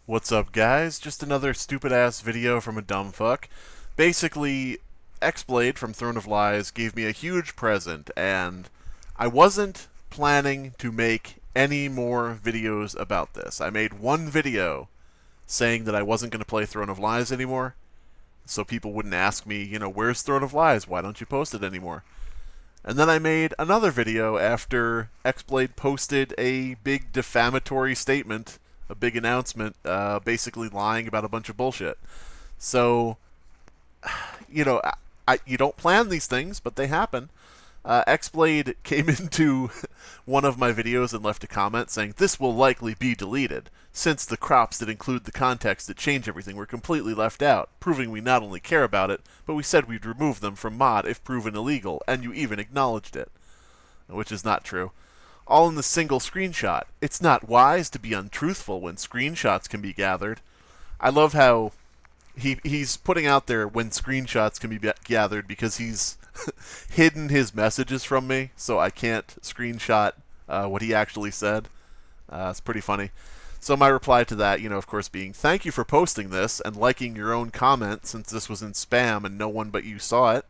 What's up, guys? Just another stupid-ass video from a dumb fuck. Basically, X-Blade from Throne of Lies gave me a huge present, and I wasn't planning to make any more videos about this. I made one video saying that I wasn't going to play Throne of Lies anymore, so people wouldn't ask me, where's Throne of Lies? Why don't you post it anymore? And then I made another video after X-Blade posted a big defamatory statement, a big announcement, basically lying about a bunch of bullshit. So, you don't plan these things, but they happen. X-Blade came into one of my videos and left a comment saying, "This will likely be deleted, since the crops that include the context that change everything were completely left out, proving we not only care about it, but we said we'd remove them from mod if proven illegal, and you even acknowledged it." Which is not true. All in the single screenshot. It's not wise to be untruthful when screenshots can be gathered. I love how he's putting out there when screenshots can be gathered because he's hidden his messages from me, so I can't screenshot what he actually said. It's pretty funny. So my reply to that, of course, being, "Thank you for posting this and liking your own comment since this was in spam and no one but you saw it.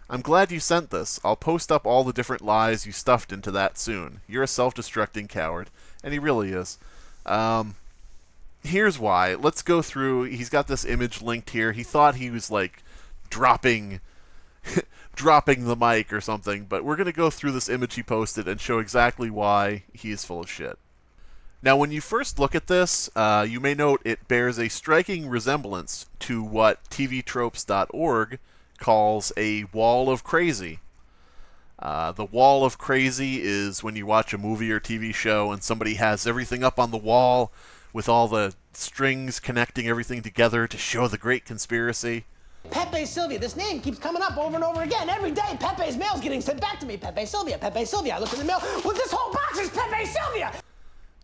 I'm glad you sent this. I'll post up all the different lies you stuffed into that soon. You're a self-destructing coward." And he really is. Here's why. Let's go through. He's got this image linked here. He thought he was, like, dropping the mic or something, but we're going to go through this image he posted and show exactly why he is full of shit. Now, when you first look at this, you may note it bears a striking resemblance to what tvtropes.org calls a wall of crazy. The wall of crazy is when you watch a movie or TV show and somebody has everything up on the wall with all the strings connecting everything together to show the great conspiracy. Pepe Sylvia, this name keeps coming up over and over again. Every day, Pepe's mail's getting sent back to me. Pepe Sylvia, Pepe Sylvia. I look in the mail, well, this whole box is Pepe Sylvia!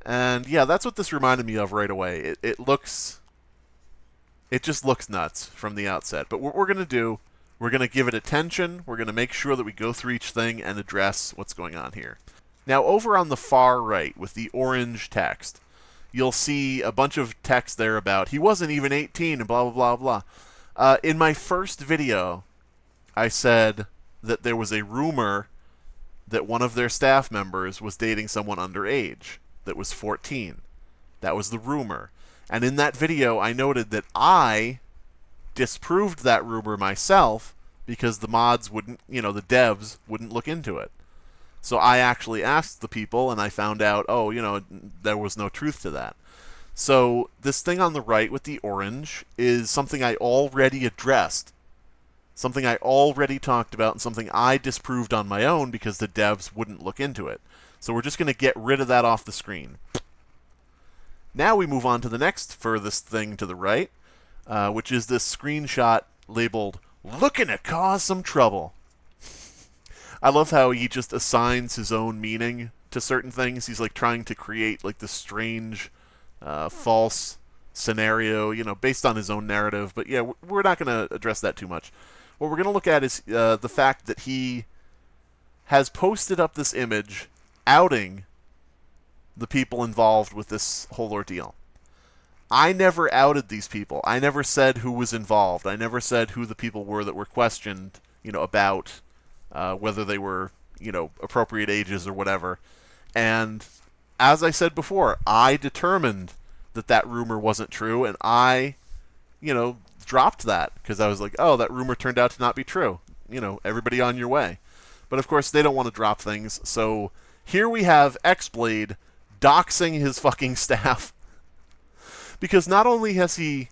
And yeah, that's what this reminded me of right away. It just looks nuts from the outset. But what we're going to do, we're going to give it attention. We're going to make sure that we go through each thing and address what's going on here. Now, over on the far right with the orange text, you'll see a bunch of text there about he wasn't even 18 and blah, blah, blah, blah. In my first video, I said that there was a rumor that one of their staff members was dating someone underage that was 14. That was the rumor. And in that video, I noted that I disproved that rumor myself because the mods wouldn't, the devs wouldn't look into it. So I actually asked the people, and I found out, there was no truth to that. So this thing on the right with the orange is something I already addressed, something I already talked about, and something I disproved on my own because the devs wouldn't look into it. So we're just going to get rid of that off the screen. Now we move on to the next furthest thing to the right, which is this screenshot labeled, "Looking to cause some trouble." I love how he just assigns his own meaning to certain things. He's like trying to create like this strange, false scenario, based on his own narrative. But yeah, we're not going to address that too much. What we're going to look at is the fact that he has posted up this image outing the people involved with this whole ordeal. I never outed these people. I never said who was involved. I never said who the people were that were questioned, about whether they were, appropriate ages or whatever. And as I said before, I determined that that rumor wasn't true, and I, dropped that because I was like, oh, that rumor turned out to not be true. Everybody on your way. But of course, they don't want to drop things, so here we have X-Blade doxing his fucking staff. Because not only has he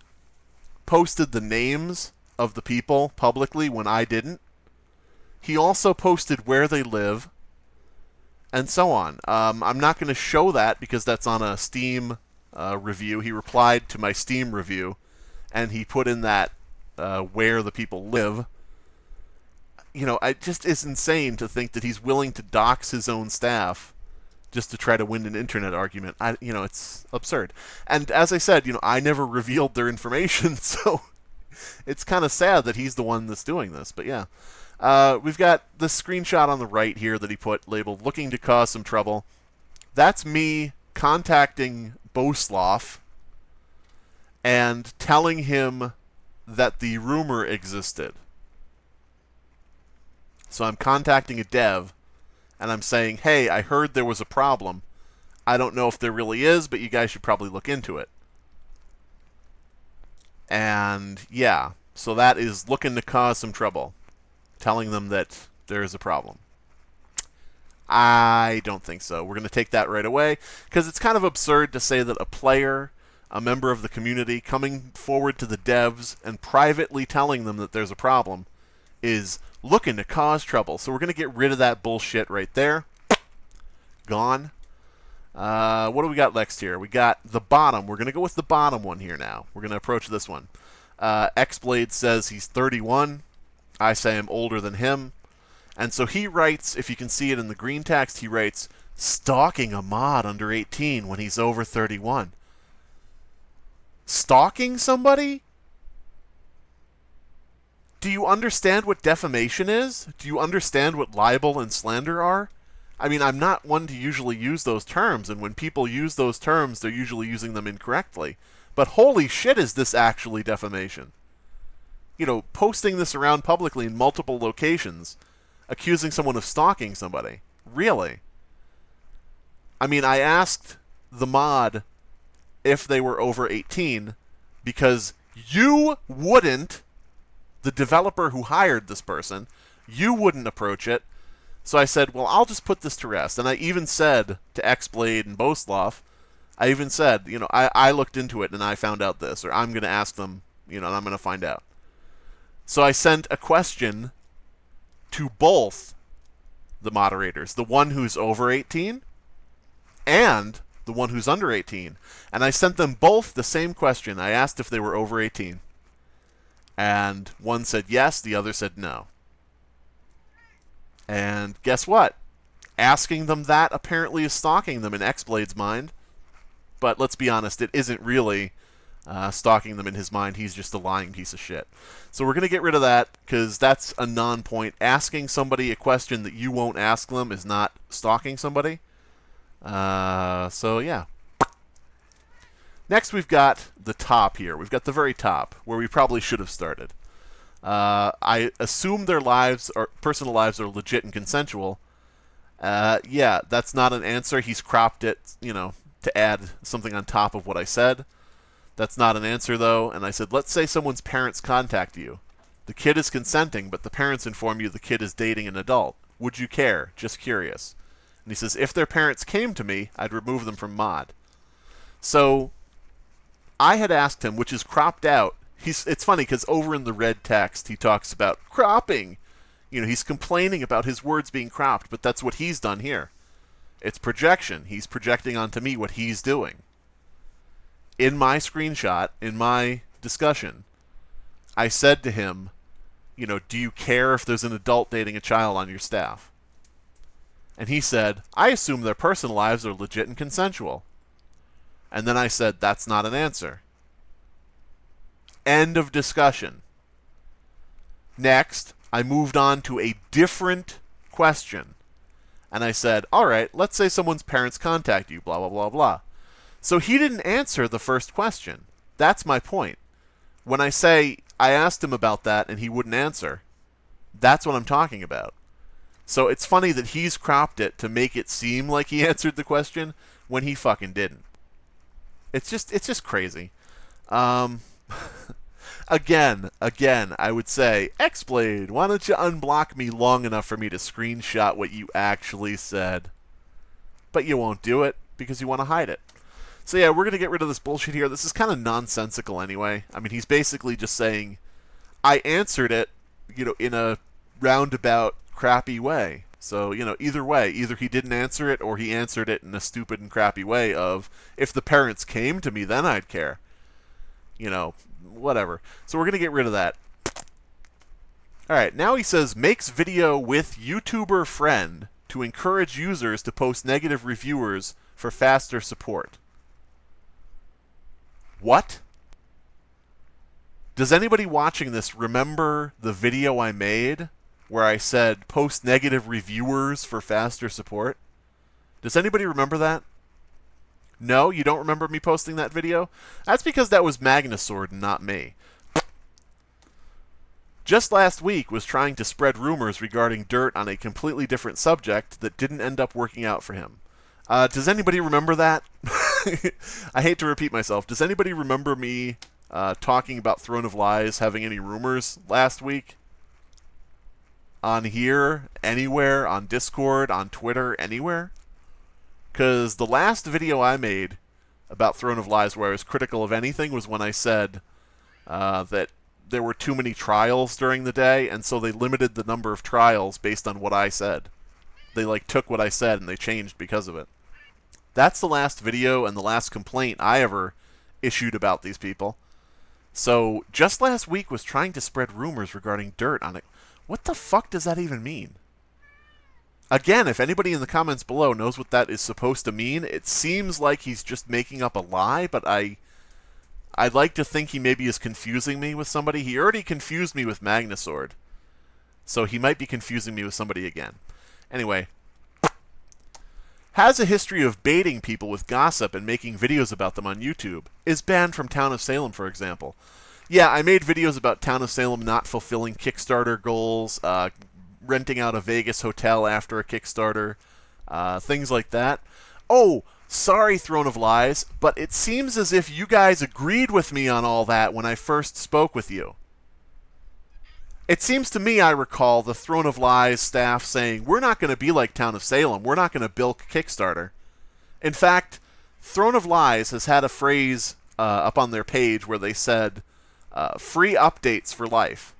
posted the names of the people publicly when I didn't, he also posted where they live, and so on. I'm not going to show that because that's on a Steam review. He replied to my Steam review, and he put in that where the people live. It just is insane to think that he's willing to dox his own staff just to try to win an internet argument. It's absurd. And as I said, I never revealed their information, so it's kind of sad that he's the one that's doing this. But yeah. We've got this screenshot on the right here that he put labeled "Looking to cause some trouble." That's me contacting Boslav and telling him that the rumor existed. So I'm contacting a dev, and I'm saying, hey, I heard there was a problem. I don't know if there really is, but you guys should probably look into it. And yeah, so that is looking to cause some trouble, telling them that there is a problem. I don't think so. We're going to take that right away, because it's kind of absurd to say that a player, a member of the community, coming forward to the devs and privately telling them that there's a problem is looking to cause trouble. So we're going to get rid of that bullshit right there. Gone. What do we got next here? We got the bottom. We're going to go with the bottom one here now. We're going to approach this one. Xblade says he's 31. I say I'm older than him. And so he writes, if you can see it in the green text, he writes, stalking a mod under 18 when he's over 31. Stalking somebody? Do you understand what defamation is? Do you understand what libel and slander are? I mean, I'm not one to usually use those terms, and when people use those terms, they're usually using them incorrectly. But holy shit, is this actually defamation? You know, posting this around publicly in multiple locations, accusing someone of stalking somebody. Really? I mean, I asked the mod if they were over 18 because you wouldn't, the developer who hired this person, you wouldn't approach it. So I said, well, I'll just put this to rest. And I even said to Xblade and Boslav, I even said, you know, I looked into it and I found out this, or I'm going to ask them, you know, and I'm going to find out. So I sent a question to both the moderators, the one who's over 18 and the one who's under 18. And I sent them both the same question. I asked if they were over 18. And one said yes, the other said no. And guess what? Asking them that apparently is stalking them in Xblade's mind. But let's be honest, it isn't really stalking them in his mind. He's just a lying piece of shit. So we're going to get rid of that because that's a non-point. Asking somebody a question that you won't ask them is not stalking somebody. So yeah. Next we've got the top here. We've got the very top where we probably should have started. I assume their lives or personal lives are legit and consensual. Yeah, that's not an answer. He's cropped it, you know, to add something on top of what I said. That's not an answer, though. And I said, let's say someone's parents contact you. The kid is consenting, but the parents inform you the kid is dating an adult. Would you care? Just curious. And he says, if their parents came to me, I'd remove them from mod. So I had asked him, which is cropped out. It's funny because over in the red text, he talks about cropping. You know, he's complaining about his words being cropped, but that's what he's done here. It's projection. He's projecting onto me what he's doing. In my screenshot, in my discussion, I said to him, you know, do you care if there's an adult dating a child on your staff? And he said, I assume their personal lives are legit and consensual. And then I said, that's not an answer. End of discussion. Next, I moved on to a different question. And I said, all right, let's say someone's parents contact you, blah, blah, blah, blah. So he didn't answer the first question. That's my point. When I say I asked him about that and he wouldn't answer, that's what I'm talking about. So it's funny that he's cropped it to make it seem like he answered the question when he fucking didn't. It's just crazy. Again, I would say, Xblade, why don't you unblock me long enough for me to screenshot what you actually said? But you won't do it because you want to hide it. So yeah, we're going to get rid of this bullshit here. This is kind of nonsensical anyway. I mean, he's basically just saying, I answered it, you know, in a roundabout, crappy way. So, you know, either way, either he didn't answer it or he answered it in a stupid and crappy way of, if the parents came to me, then I'd care. You know, whatever. So we're going to get rid of that. Alright, now he says, makes video with YouTuber friend to encourage users to post negative reviewers for faster support. What? Does anybody watching this remember the video I made where I said post negative reviewers for faster support? Does anybody remember that? No, you don't remember me posting that video? That's because that was Magnasword and not me. Just last week was trying to spread rumors regarding Dirt on a completely different subject that didn't end up working out for him. Does anybody remember that? I hate to repeat myself. Does anybody remember me talking about Throne of Lies having any rumors last week? On here, anywhere, on Discord, on Twitter, anywhere? Because the last video I made about Throne of Lies where I was critical of anything was when I said that there were too many trials during the day, and so they limited the number of trials based on what I said. They took what I said and they changed because of it. That's the last video and the last complaint I ever issued about these people. So just last week was trying to spread rumors regarding Dirt on it. What the fuck does that even mean? Again, if anybody in the comments below knows what that is supposed to mean, it seems like he's just making up a lie, but I'd like to think he maybe is confusing me with somebody. He already confused me with Magnasword, so he might be confusing me with somebody again. Anyway, has a history of baiting people with gossip and making videos about them on YouTube. Is banned from Town of Salem, for example. Yeah, I made videos about Town of Salem not fulfilling Kickstarter goals, renting out a Vegas hotel after a Kickstarter, things like that. Oh, sorry, Throne of Lies, but it seems as if you guys agreed with me on all that when I first spoke with you. It seems to me I recall the Throne of Lies staff saying, we're not going to be like Town of Salem, we're not going to bilk Kickstarter. In fact, Throne of Lies has had a phrase up on their page where they said, free updates for life,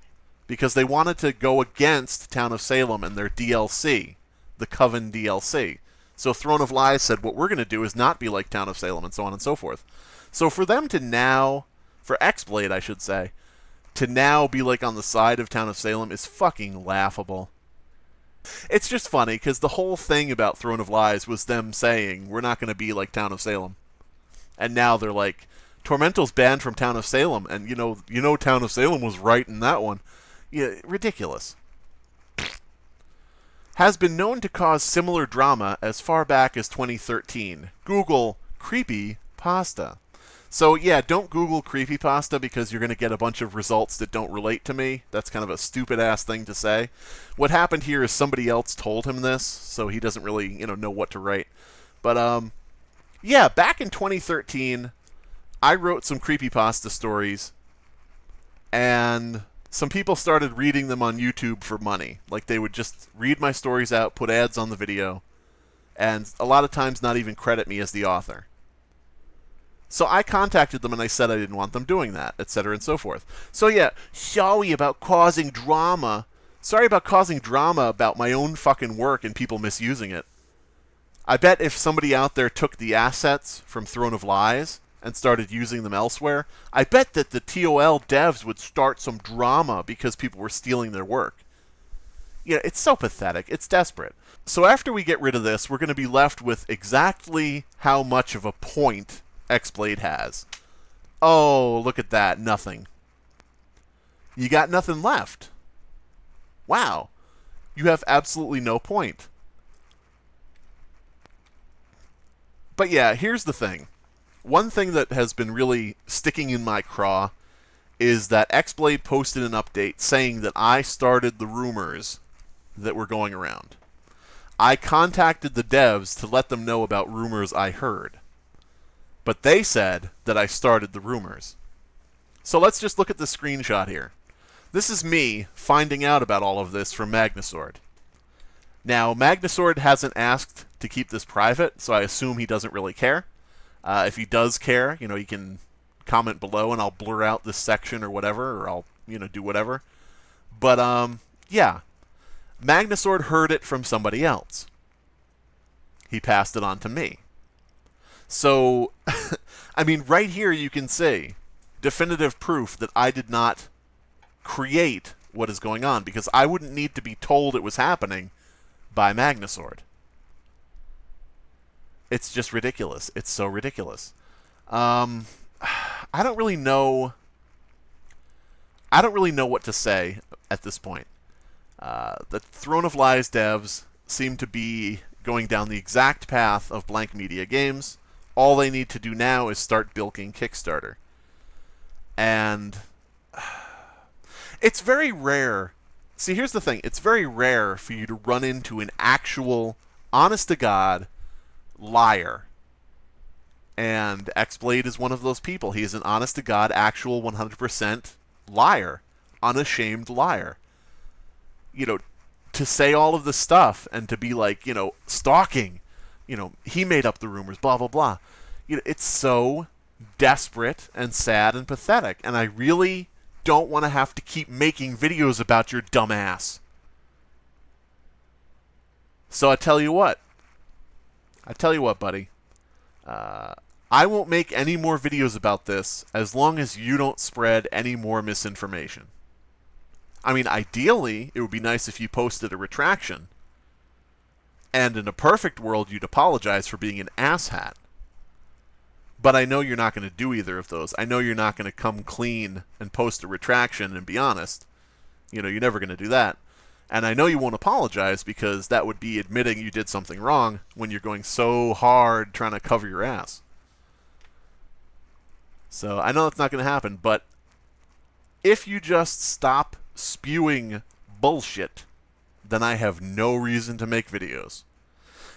because they wanted to go against Town of Salem and their DLC, the Coven DLC. So Throne of Lies said, what we're going to do is not be like Town of Salem, and so on and so forth. So for them to now, for X-Blade I should say, to now be like on the side of Town of Salem is fucking laughable. It's just funny, because the whole thing about Throne of Lies was them saying, we're not going to be like Town of Salem. And now they're like, Tormental's banned from Town of Salem, and you know Town of Salem was right in that one. Yeah, ridiculous. Has been known to cause similar drama as far back as 2013. Google Creepypasta. So yeah, don't Google Creepypasta because you're going to get a bunch of results that don't relate to me. That's kind of a stupid-ass thing to say. What happened here is somebody else told him this, so he doesn't really, know what to write. But, yeah, back in 2013, I wrote some Creepypasta stories, and some people started reading them on YouTube for money. Like, they would just read my stories out, put ads on the video, and a lot of times not even credit me as the author. So I contacted them and I said I didn't want them doing that, etc. and so forth. So yeah, sorry about causing drama. Sorry about causing drama about my own fucking work and people misusing it. I bet if somebody out there took the assets from Throne of Lies and started using them elsewhere, I bet that the TOL devs would start some drama because people were stealing their work. It's so pathetic. It's desperate. So after we get rid of this, we're going to be left with exactly how much of a point X-Blade has. Oh, look at that. Nothing. You got nothing left. Wow. You have absolutely no point. But yeah, here's the thing. One thing that has been really sticking in my craw is that X-Blade posted an update saying that I started the rumors that were going around. I contacted the devs to let them know about rumors I heard. But they said that I started the rumors. So let's just look at the screenshot here. This is me finding out about all of this from Magnasword. Now, Magnasword hasn't asked to keep this private, so I assume he doesn't really care. If he does care, he can comment below and I'll blur out this section or whatever, or I'll, do whatever. But, yeah. Magnasword heard it from somebody else. He passed it on to me. So, I mean, right here you can see definitive proof that I did not create what is going on, because I wouldn't need to be told it was happening by Magnasword. It's just ridiculous. It's so ridiculous. I don't really know what to say at this point. The Throne of Lies devs seem to be going down the exact path of Blank Media Games. all they need to do now is start bilking Kickstarter. And it's very rare. See, here's the thing. It's very rare for you to run into an actual, honest-to-God liar. And X-Blade is one of those people. He is an honest-to-God, actual 100% liar. Unashamed liar. You know, to say all of this stuff and to be like, you know, stalking, you know, he made up the rumors, blah, blah, blah. You know, it's so desperate and sad and pathetic. And I really don't want to have to keep making videos about your dumb ass. So I tell you what, buddy. I won't make any more videos about this as long as you don't spread any more misinformation. I mean, ideally, it would be nice if you posted a retraction. And in a perfect world, you'd apologize for being an asshat. But I know you're not going to do either of those. I know you're not going to come clean and post a retraction and be honest. You know, you're never going to do that. And I know you won't apologize because that would be admitting you did something wrong when you're going so hard trying to cover your ass. So I know that's not going to happen, but if you just stop spewing bullshit, then I have no reason to make videos.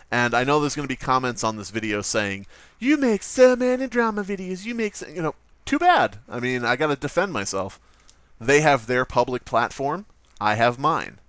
And I know there's going to be comments on this video saying, you make so many drama videos, you make, you know, too bad. I mean, I got to defend myself. They have their public platform, I have mine.